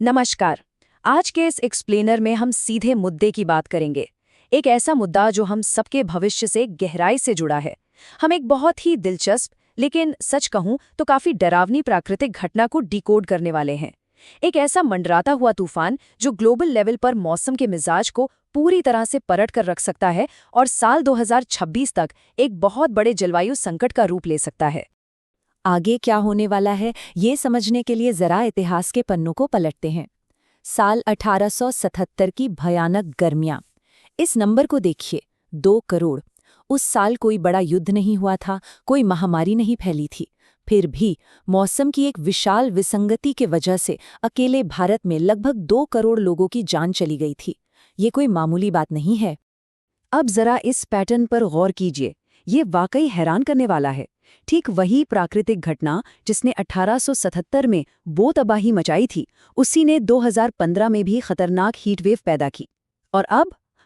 नमस्कार। आज के इस एक्सप्लेनर में हम सीधे मुद्दे की बात करेंगे। एक ऐसा मुद्दा जो हम सबके भविष्य से गहराई से जुड़ा है। हम एक बहुत ही दिलचस्प लेकिन सच कहूं तो काफी डरावनी प्राकृतिक घटना को डिकोड करने वाले हैं। एक ऐसा मंडराता हुआ तूफान जो ग्लोबल लेवल पर मौसम के मिजाज को पूरी तरह से पलट कर रख सकता है और साल 2026 तक एक बहुत बड़े जलवायु संकट का रूप ले सकता है। आगे क्या होने वाला है, ये समझने के लिए जरा इतिहास के पन्नों को पलटते हैं। साल 1877 की भयानक गर्मियां। इस नंबर को देखिए, 2 करोड़। उस साल कोई बड़ा युद्ध नहीं हुआ था, कोई महामारी नहीं फैली थी। फिर भी मौसम की एक विशाल विसंगति के वजह से अकेले भारत में लगभग 2 करोड़ लोगों की जान चली गई थी। ये कोई मामूली बात नहीं है। अब जरा इस पैटर्न पर गौर कीजिए। ये वाकई हैरान करने वाला है। ठीक वही प्राकृतिक घटना जिसने 1877 में वो तबाही मचाई थी, उसी ने 2015 में भी खतरनाक हीटवेव पैदा की। और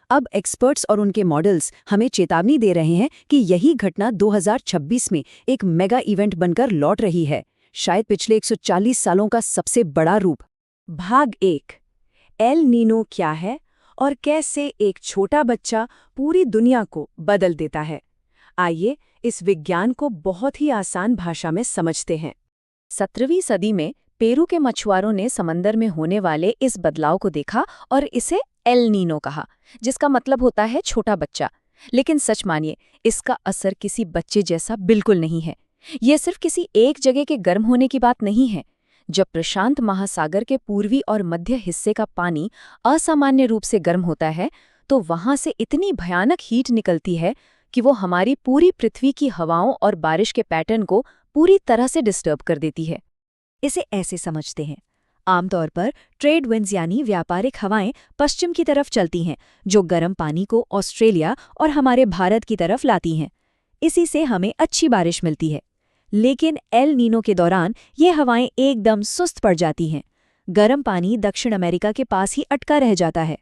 अब एक्सपर्ट्स और उनके मॉडल्स हमें चेतावनी दे रहे हैं कि यही घटना 2026 में एक मेगा इवेंट बनकर लौट रही है, शायद पिछले 140 सालों का सबसे बड़ा रूप। भाग 1। एल नीनो क्या है और कैसे एक छोटा बच्चा पूरी दुनिया को बदल देता है। आइए इस विज्ञान को बहुत ही आसान भाषा में समझते हैं। 17वीं सदी में पेरू के मछुआरों ने समंदर में होने वाले इस बदलाव को देखा और इसे एल नीनो कहा, जिसका मतलब होता है छोटा बच्चा। लेकिन सच मानिए, इसका असर किसी बच्चे जैसा बिल्कुल नहीं है। ये सिर्फ किसी एक जगह के गर्म होने की बात नहीं है। जब प्रशांत महासागर के पूर्वी और मध्य हिस्से का पानी असामान्य रूप से गर्म होता है, तो वहां से इतनी भयानक हीट निकलती है कि वो हमारी पूरी पृथ्वी की हवाओं और बारिश के पैटर्न को पूरी तरह से डिस्टर्ब कर देती है। इसे ऐसे समझते हैं, आमतौर पर ट्रेड विंड्स यानी व्यापारिक हवाएं पश्चिम की तरफ चलती हैं, जो गर्म पानी को ऑस्ट्रेलिया और हमारे भारत की तरफ लाती हैं। इसी से हमें अच्छी बारिश मिलती है। लेकिन एल नीनो के दौरान ये हवाएं एकदम सुस्त पड़ जाती हैं। गर्म पानी दक्षिण अमेरिका के पास ही अटका रह जाता है।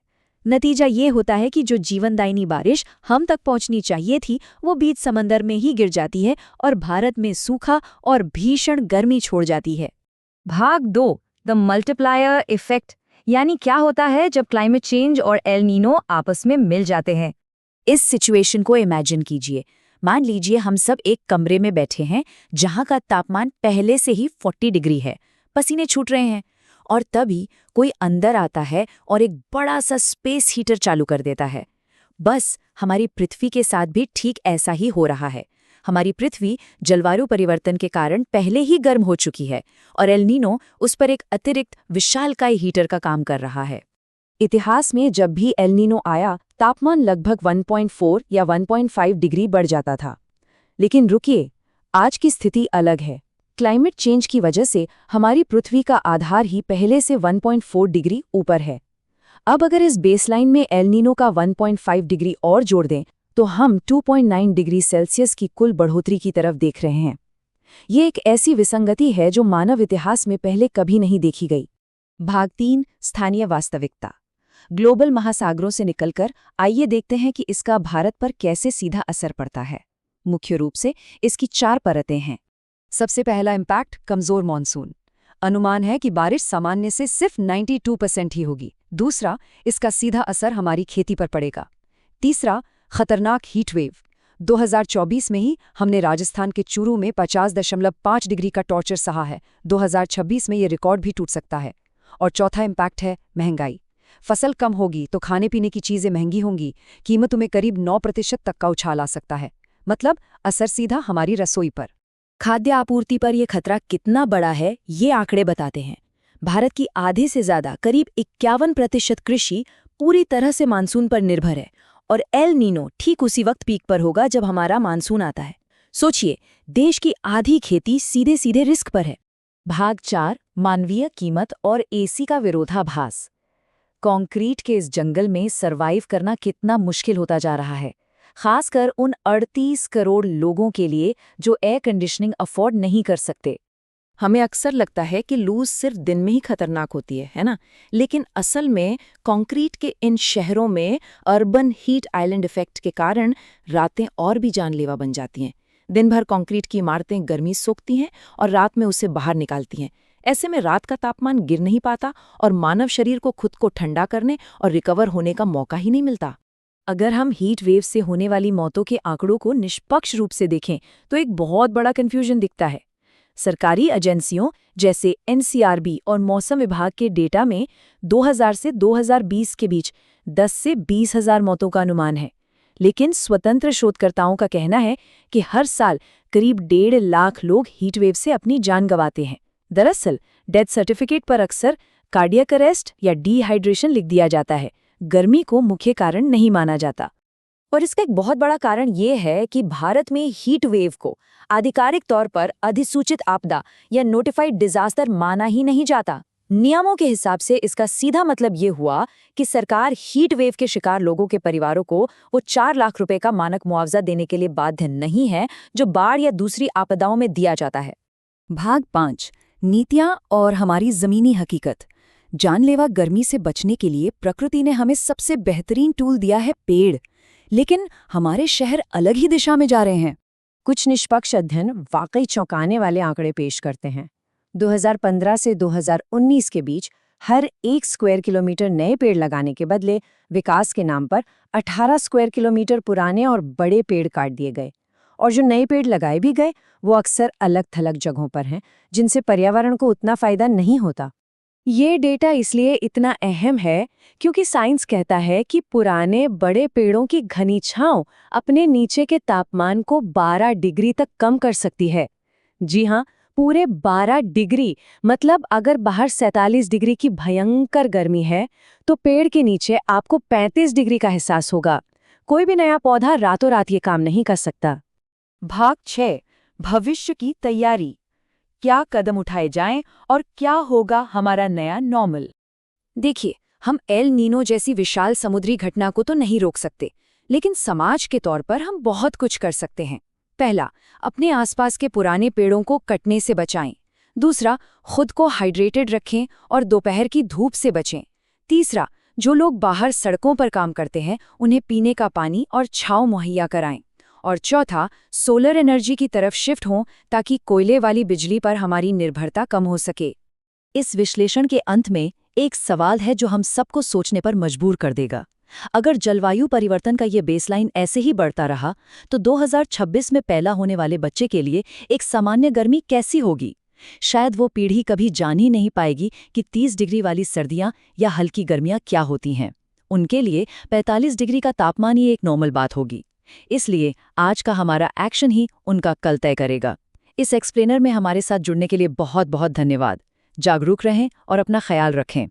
नतीजा ये होता है कि जो जीवनदायिनी बारिश हम तक पहुंचनी चाहिए थी, वो बीच समंदर में ही गिर जाती है और भारत में सूखा और भीषण गर्मी छोड़ जाती है। भाग 2, द मल्टीप्लायर इफेक्ट, यानी क्या होता है जब क्लाइमेट चेंज और एल नीनो आपस में मिल जाते हैं। इस सिचुएशन को इमेजिन कीजिए। मान लीजिए हम सब एक कमरे में बैठे हैं जहां का तापमान पहले से ही 40 डिग्री है, पसीने छूट रहे हैं, और तभी कोई अंदर आता है और एक बड़ा सा स्पेस हीटर चालू कर देता है। बस हमारी पृथ्वी के साथ भी ठीक ऐसा ही हो रहा है। हमारी पृथ्वी जलवायु परिवर्तन के कारण पहले ही गर्म हो चुकी है और एल नीनो उस पर एक अतिरिक्त विशालकाय हीटर का काम कर रहा है। इतिहास में जब भी एल नीनो आया, तापमान लगभग 1.4 या 1.5 डिग्री बढ़ जाता था। लेकिन रुकिए, आज की स्थिति अलग है। क्लाइमेट चेंज की वजह से हमारी पृथ्वी का आधार ही पहले से 1.4 डिग्री ऊपर है। अब अगर इस बेसलाइन में एल नीनो का 1.5 डिग्री और जोड़ दें, तो हम 2.9 डिग्री सेल्सियस की कुल बढ़ोतरी की तरफ देख रहे हैं। ये एक ऐसी विसंगति है जो मानव इतिहास में पहले कभी नहीं देखी गई। भाग 3, स्थानीय वास्तविकता। ग्लोबल महासागरों से निकलकर आइए देखते हैं कि इसका भारत पर कैसे सीधा असर पड़ता है। मुख्य रूप से इसकी 4 परतें हैं। सबसे पहला इम्पैक्ट, कमजोर मानसून। अनुमान है कि बारिश सामान्य से सिर्फ 92% ही होगी। दूसरा, इसका सीधा असर हमारी खेती पर पड़ेगा। तीसरा, खतरनाक हीटवेव। 2024 में ही हमने राजस्थान के चूरू में 50.5 डिग्री का टॉर्चर सहा है। 2026 में ये रिकॉर्ड भी टूट सकता है। और चौथा इम्पैक्ट है महंगाई। फसल कम होगी तो खाने पीने की चीजें महंगी होंगी। कीमतों में करीब 9% तक का उछाल आ सकता है। मतलब असर सीधा हमारी रसोई पर। खाद्य आपूर्ति पर यह खतरा कितना बड़ा है, ये आंकड़े बताते हैं। भारत की आधे से ज्यादा करीब 51% कृषि पूरी तरह से मानसून पर निर्भर है, और एल नीनो ठीक उसी वक्त पीक पर होगा जब हमारा मानसून आता है। सोचिए, देश की आधी खेती सीधे सीधे रिस्क पर है। भाग 4, मानवीय कीमत और एसी का विरोधाभास। कंक्रीट के इस जंगल में सरवाइव करना कितना मुश्किल होता जा रहा है, खासकर उन 38 करोड़ लोगों के लिए जो एयर कंडीशनिंग अफोर्ड नहीं कर सकते। हमें अक्सर लगता है कि लू सिर्फ दिन में ही खतरनाक होती है ना? लेकिन असल में कंक्रीट के इन शहरों में अर्बन हीट आइलैंड इफेक्ट के कारण रातें और भी जानलेवा बन जाती हैं। दिन भर कंक्रीट की इमारतें गर्मी सोखती हैं और रात में उसे बाहर निकालती हैं। ऐसे में रात का तापमान गिर नहीं पाता और मानव शरीर को खुद को ठंडा करने और रिकवर होने का मौका ही नहीं मिलता। अगर हम हीट वेव से होने वाली मौतों के आंकड़ों को निष्पक्ष रूप से देखें तो एक बहुत बड़ा कन्फ्यूजन दिखता है। सरकारी एजेंसियों जैसे एनसीआरबी और मौसम विभाग के डेटा में 2000 से 2020 के बीच 10 से 20,000 मौतों का अनुमान है, लेकिन स्वतंत्र शोधकर्ताओं का कहना है कि हर साल करीब 1.5 लाख लोग हीट वेव से अपनी जान गंवाते हैं। दरअसल डेथ सर्टिफिकेट पर अक्सर कार्डियक अरेस्ट या डिहाइड्रेशन लिख दिया जाता है, गर्मी को मुख्य कारण नहीं माना जाता। और इसका एक बहुत बड़ा कारण ये है कि भारत में हीट वेव को आधिकारिक तौर पर अधिसूचित आपदा या नोटिफाइड डिजास्टर माना ही नहीं जाता। नियमों के हिसाब से इसका सीधा मतलब ये हुआ कि सरकार हीट वेव के शिकार लोगों के परिवारों को वो 4 लाख रुपए का मानक मुआवजा देने के लिए बाध्य नहीं है, जो बाढ़ या दूसरी आपदाओं में दिया जाता है। भाग 5, नीतियां और हमारी जमीनी हकीकत। जानलेवा गर्मी से बचने के लिए प्रकृति ने हमें सबसे बेहतरीन टूल दिया है, पेड़। लेकिन हमारे शहर अलग ही दिशा में जा रहे हैं। कुछ निष्पक्ष अध्ययन वाकई चौंकाने वाले आंकड़े पेश करते हैं। 2015 से 2019 के बीच हर 1 स्क्वायर किलोमीटर नए पेड़ लगाने के बदले विकास के नाम पर 18 स्क्वायर किलोमीटर पुराने और बड़े पेड़ काट दिए गए। और जो नए पेड़ लगाए भी गए वो अक्सर अलग थलग जगहों पर हैं, जिनसे पर्यावरण को उतना फायदा नहीं होता। ये डेटा इसलिए इतना अहम है क्योंकि साइंस कहता है कि पुराने बड़े पेड़ों की घनी छांव अपने नीचे के तापमान को 12 डिग्री तक कम कर सकती है। जी हाँ, पूरे 12 डिग्री। मतलब अगर बाहर 47 डिग्री की भयंकर गर्मी है तो पेड़ के नीचे आपको 35 डिग्री का एहसास होगा। कोई भी नया पौधा रातों रात ये काम नहीं कर सकता। भाग 6, भविष्य की तैयारी। क्या कदम उठाए जाएं और क्या होगा हमारा नया नॉर्मल? देखिए, हम एल नीनो जैसी विशाल समुद्री घटना को तो नहीं रोक सकते, लेकिन समाज के तौर पर हम बहुत कुछ कर सकते हैं। पहला, अपने आसपास के पुराने पेड़ों को कटने से बचाएं। दूसरा, खुद को हाइड्रेटेड रखें और दोपहर की धूप से बचें। तीसरा, जो लोग बाहर सड़कों पर काम करते हैं उन्हें पीने का पानी और छांव मुहैया कराएं। और चौथा, सोलर एनर्जी की तरफ शिफ्ट हों ताकि कोयले वाली बिजली पर हमारी निर्भरता कम हो सके। इस विश्लेषण के अंत में एक सवाल है जो हम सबको सोचने पर मजबूर कर देगा। अगर जलवायु परिवर्तन का ये बेसलाइन ऐसे ही बढ़ता रहा तो 2026 में पैदा होने वाले बच्चे के लिए एक सामान्य गर्मी कैसी होगी? शायद वो पीढ़ी कभी जान ही नहीं पाएगी कि 30 डिग्री वाली सर्दियां या हल्की गर्मियां क्या होती हैं। उनके लिए 45 डिग्री का तापमान ही एक नॉर्मल बात होगी। इसलिए आज का हमारा एक्शन ही उनका कल तय करेगा। इस एक्सप्लेनर में हमारे साथ जुड़ने के लिए बहुत बहुत धन्यवाद। जागरूक रहें और अपना ख्याल रखें।